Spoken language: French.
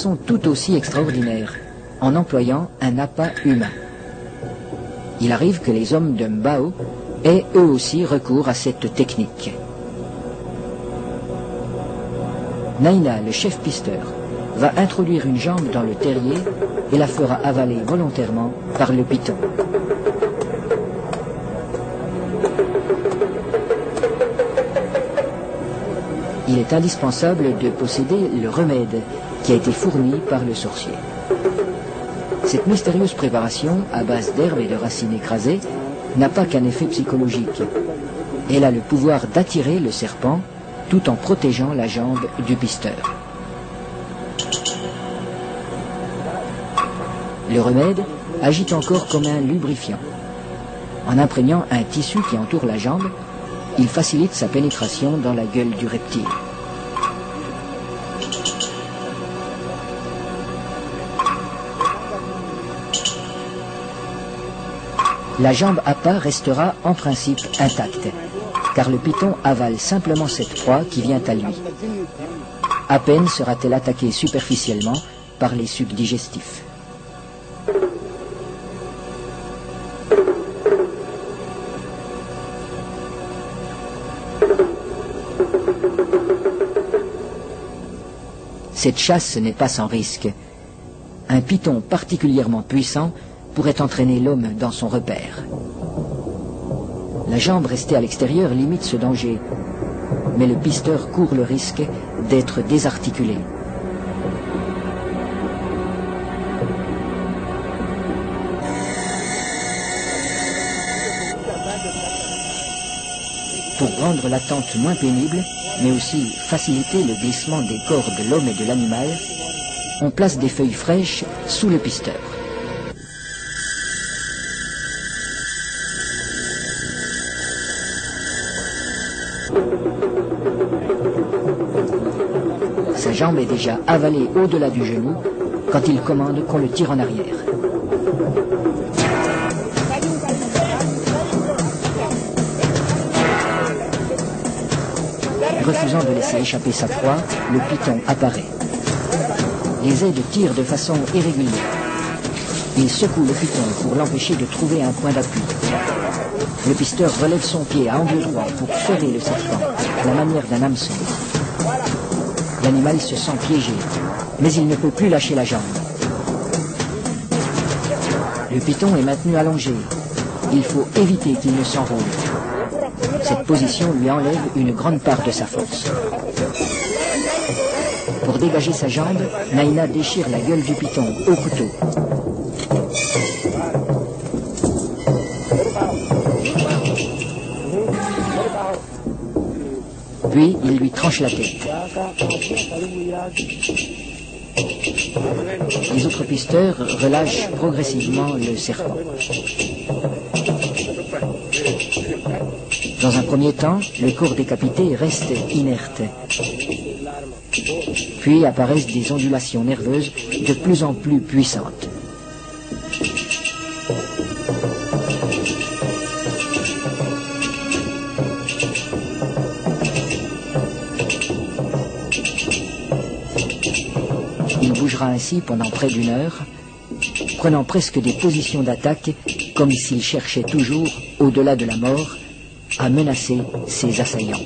façon tout aussi extraordinaire, en employant un appât humain. Il arrive que les hommes de Mbao aient eux aussi recours à cette technique. Naina, le chef pisteur, va introduire une jambe dans le terrier et la fera avaler volontairement par le python. Il est indispensable de posséder le remède qui a été fourni par le sorcier. Cette mystérieuse préparation, à base d'herbes et de racines écrasées, n'a pas qu'un effet psychologique. Elle a le pouvoir d'attirer le serpent tout en protégeant la jambe du pisteur. Le remède agit encore comme un lubrifiant. En imprégnant un tissu qui entoure la jambe, il facilite sa pénétration dans la gueule du reptile. La jambe appât restera en principe intacte, car le python avale simplement cette proie qui vient à lui. À peine sera-t-elle attaquée superficiellement par les sucs digestifs. Cette chasse n'est pas sans risque. Un python particulièrement puissant pourrait entraîner l'homme dans son repère. La jambe restée à l'extérieur limite ce danger, mais le pisteur court le risque d'être désarticulé. Pour rendre l'attente moins pénible, mais aussi faciliter le glissement des corps de l'homme et de l'animal, on place des feuilles fraîches sous le pisteur. Sa jambe est déjà avalée au-delà du genou quand il commande qu'on le tire en arrière. Refusant de laisser échapper sa proie, le python apparaît. Les aides tirent de façon irrégulière. Il secoue le python pour l'empêcher de trouver un point d'appui. Le pisteur relève son pied à angle droit pour ferrer le serpent, à la manière d'un hameçon. L'animal se sent piégé, mais il ne peut plus lâcher la jambe. Le python est maintenu allongé. Il faut éviter qu'il ne s'enroule. Cette position lui enlève une grande part de sa force. Pour dégager sa jambe, Naina déchire la gueule du python au couteau. Puis, il lui tranche la tête. Les autres pisteurs relâchent progressivement le serpent. Dans un premier temps, le corps décapité reste inerte. Puis apparaissent des ondulations nerveuses de plus en plus puissantes. Il bougera ainsi pendant près d'une heure, prenant presque des positions d'attaque, comme s'il cherchait toujours, au-delà de la mort, à menacer ses assaillants.